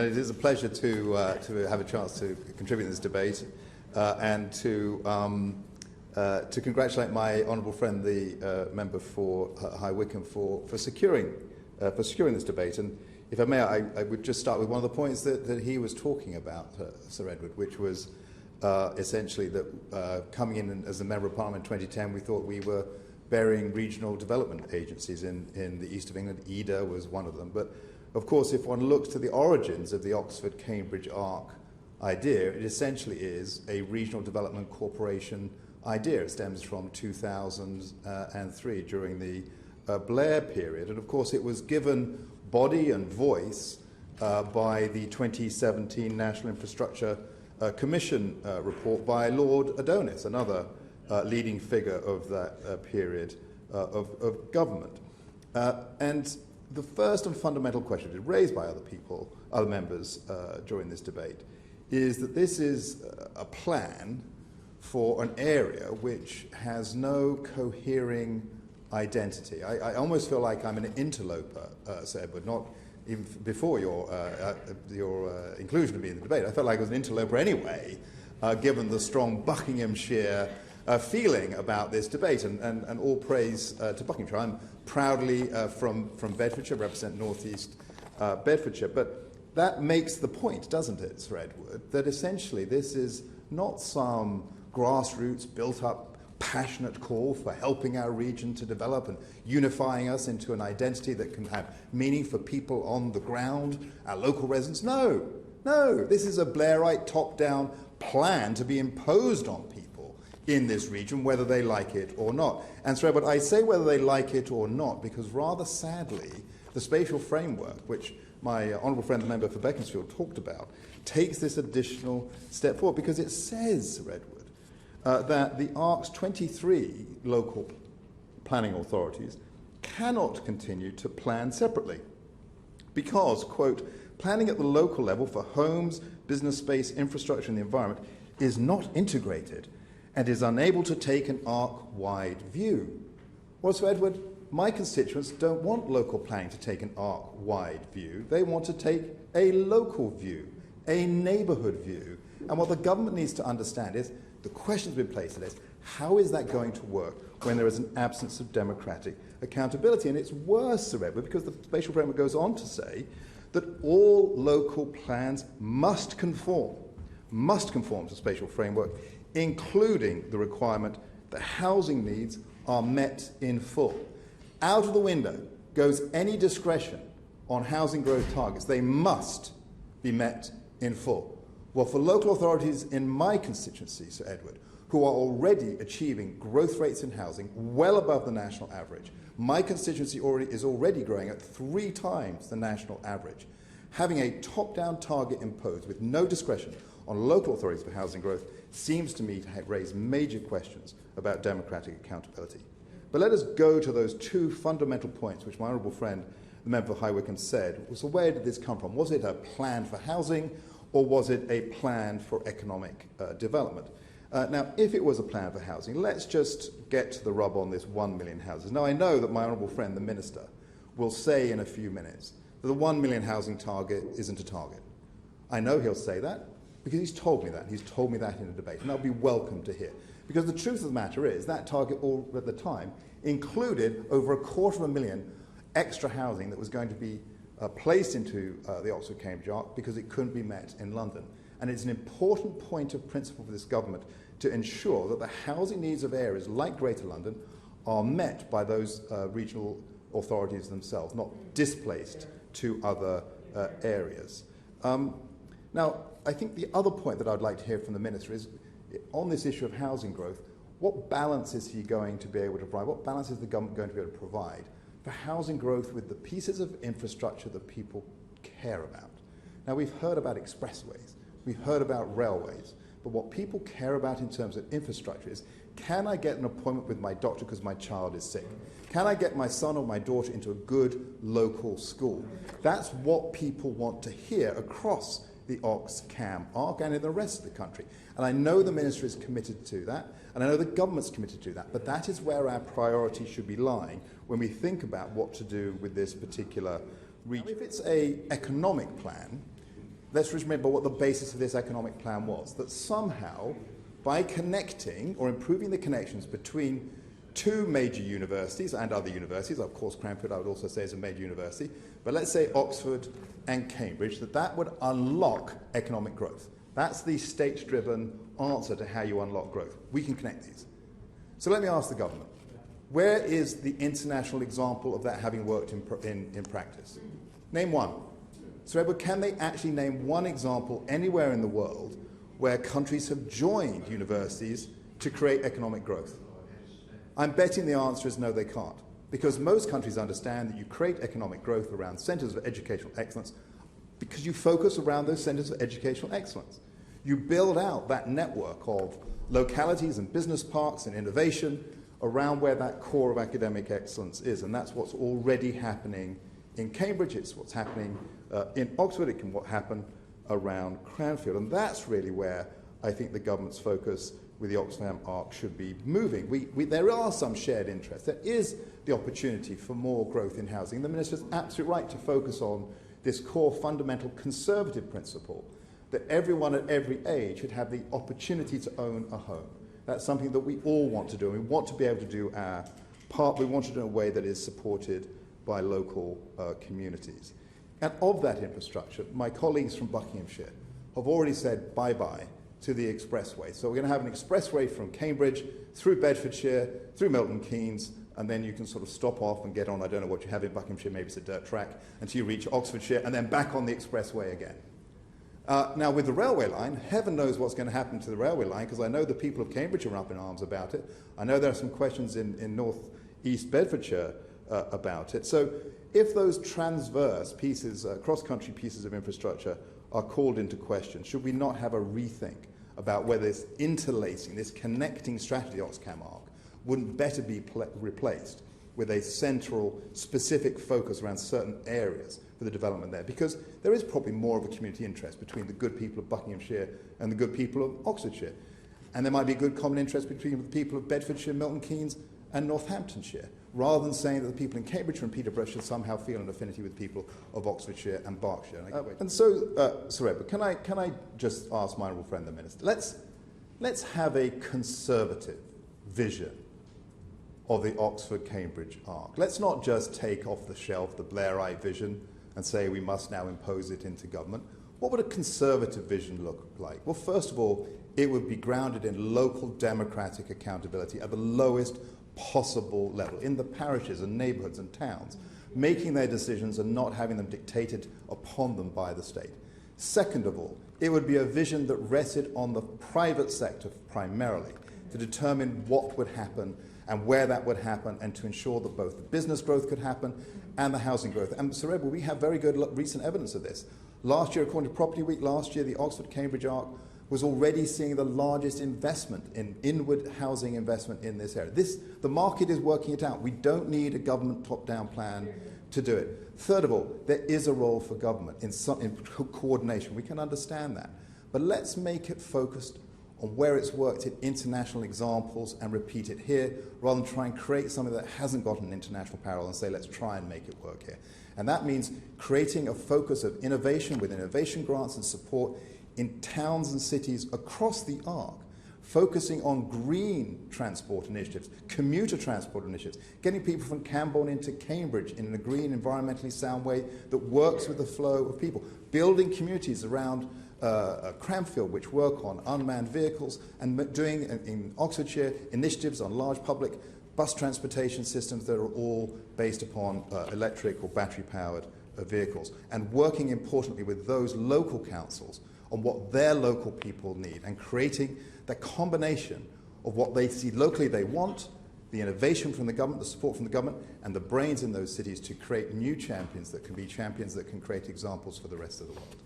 It is a pleasure to have a chance to contribute to this debate and to congratulate my honourable friend, the member for High Wycombe, for securing this debate. And if I may, I would just start with one of the points that he was talking about, Sir Edward, which was essentially that coming in as a Member of Parliament in 2010, we thought we were burying regional development agencies in the east of England. EDA was one of them. But of course, if one looks to the origins of the Oxford-Cambridge ARC idea, it essentially is a regional development corporation idea. It stems from 2003 during the Blair period. And of course, it was given body and voice by the 2017 National Infrastructure Commission report by Lord Adonis, another leading figure of that period of government. And the first and fundamental question raised by other members during this debate, is that this is a plan for an area which has no cohering identity. I almost feel like I'm an interloper, Sir Edward, not even before your inclusion of me in the debate. I felt like I was an interloper anyway, given the strong Buckinghamshire feeling about this debate, and all praise to Buckinghamshire. I'm proudly from Bedfordshire, represent North East Bedfordshire, but that makes the point, doesn't it, Sir Edward, that essentially this is not some grassroots, built-up, passionate call for helping our region to develop and unifying us into an identity that can have meaning for people on the ground, our local residents. No, this is a Blairite top-down plan to be imposed on people in this region, whether they like it or not. And Sir Edward, I say whether they like it or not because rather sadly, the spatial framework, which my honourable friend, the member for Beaconsfield, talked about, takes this additional step forward because it says, Sir Edward, that the ARC's 23 local planning authorities cannot continue to plan separately because, quote, planning at the local level for homes, business space, infrastructure and the environment is not integrated and is unable to take an ARC-wide view. Well, Sir Edward, my constituents don't want local planning to take an ARC-wide view. They want to take a local view, a neighbourhood view. And what the government needs to understand is the questions we've placed today is how is that going to work when there is an absence of democratic accountability? And it's worse, Sir Edward, because the spatial framework goes on to say that all local plans must conform to spatial framework, including the requirement that housing needs are met in full. Out of the window goes any discretion on housing growth targets. They must be met in full. Well, for local authorities in my constituency, Sir Edward, who are already achieving growth rates in housing well above the national average, my constituency is already growing at 3 times the national average. Having a top-down target imposed with no discretion on local authorities for housing growth seems to me to raise major questions about democratic accountability. But let us go to those 2 fundamental points which my honourable friend, the member for High Wycombe, said. So where did this come from? Was it a plan for housing or was it a plan for economic development? Now, if it was a plan for housing, let's just get to the rub on this 1 million houses. Now, I know that my honourable friend, the Minister, will say in a few minutes that the 1 million housing target isn't a target. I know he'll say that because he's told me that. He's told me that in a debate, and I'll be welcome to hear. Because the truth of the matter is that target at the time included over 250,000 extra housing that was going to be placed into the Oxford-Cambridge ARC because it couldn't be met in London. And it's an important point of principle for this government to ensure that the housing needs of areas like Greater London are met by those regional authorities themselves, not displaced to other areas. Now, I think the other point that I'd like to hear from the Minister is, on this issue of housing growth, what balance is he going to be able to provide? What balance is the government going to be able to provide for housing growth with the pieces of infrastructure that people care about? Now, we've heard about expressways, we've heard about railways, but what people care about in terms of infrastructure is, can I get an appointment with my doctor because my child is sick? Can I get my son or my daughter into a good local school? That's what people want to hear across the Ox-Cam ARC and in the rest of the country. And I know the Minister is committed to that, and I know the government's committed to that, but that is where our priority should be lying when we think about what to do with this particular region. If it's an economic plan, let's remember what the basis of this economic plan was, that somehow, by connecting or improving the connections between two major universities and other universities, of course Cranfield I would also say is a major university, but let's say Oxford and Cambridge, that would unlock economic growth. That's the state-driven answer to how you unlock growth. We can connect these. So let me ask the government, where is the international example of that having worked in practice? Name one. So Edward, can they actually name one example anywhere in the world where countries have joined universities to create economic growth? I'm betting the answer is no, they can't. Because most countries understand that you create economic growth around centres of educational excellence because you focus around those centres of educational excellence. You build out that network of localities and business parks and innovation around where that core of academic excellence is. And that's what's already happening in Cambridge. It's what's happening in Oxford. It can what happen around Cranfield. And that's really where I think the government's focus with the Oxfam ARC should be moving. There are some shared interests. There is the opportunity for more growth in housing. The Minister's absolutely right to focus on this core fundamental conservative principle that everyone at every age should have the opportunity to own a home. That's something that we all want to do. We want to be able to do our part. We want to do it in a way that is supported by local communities. And of that infrastructure, my colleagues from Buckinghamshire have already said bye-bye to the expressway. So we're going to have an expressway from Cambridge through Bedfordshire, through Milton Keynes, and then you can sort of stop off and get on, I don't know what you have in Buckinghamshire, maybe it's a dirt track, until you reach Oxfordshire, and then back on the expressway again. Now, with the railway line, heaven knows what's going to happen to the railway line, because I know the people of Cambridge are up in arms about it. I know there are some questions in north-east Bedfordshire about it. So if those transverse pieces, cross-country pieces of infrastructure are called into question, should we not have a rethink about whether this interlacing, this connecting strategy, Oxfam ARC, wouldn't better be replaced with a central, specific focus around certain areas for the development there? Because there is probably more of a community interest between the good people of Buckinghamshire and the good people of Oxfordshire. And there might be a good common interest between the people of Bedfordshire, Milton Keynes, and Northamptonshire, rather than saying that the people in Cambridge and Peterborough should somehow feel an affinity with people of Oxfordshire and Berkshire. And so, Sir Edward, can I just ask my honourable friend the Minister, let's have a conservative vision of the Oxford-Cambridge ARC. Let's not just take off the shelf the Blairite vision and say we must now impose it into government. What would a conservative vision look like? Well, first of all, it would be grounded in local democratic accountability at the lowest possible level, in the parishes and neighbourhoods and towns, making their decisions and not having them dictated upon them by the state. Second of all, it would be a vision that rested on the private sector primarily to determine what would happen and where that would happen, and to ensure that both the business growth could happen and the housing growth. And Sir Edward, we have very good recent evidence of this. Last year, according to Property Week, the Oxford-Cambridge ARC was already seeing the largest investment in inward housing investment in this area. The market is working it out. We don't need a government top-down plan to do it. Third of all, there is a role for government in coordination. We can understand that. But let's make it focused on where it's worked in international examples and repeat it here, rather than try and create something that hasn't got an international parallel and say, let's try and make it work here. And that means creating a focus of innovation with innovation grants and support in towns and cities across the ARC, focusing on green transport initiatives, commuter transport initiatives, getting people from Camborne into Cambridge in a green, environmentally sound way that works with the flow of people, building communities around Cranfield, which work on unmanned vehicles, and doing in Oxfordshire initiatives on large public bus transportation systems that are all based upon electric or battery-powered vehicles, and working importantly with those local councils on what their local people need, and creating the combination of what they see locally they want, the innovation from the government, the support from the government, and the brains in those cities to create new champions that can be champions that can create examples for the rest of the world.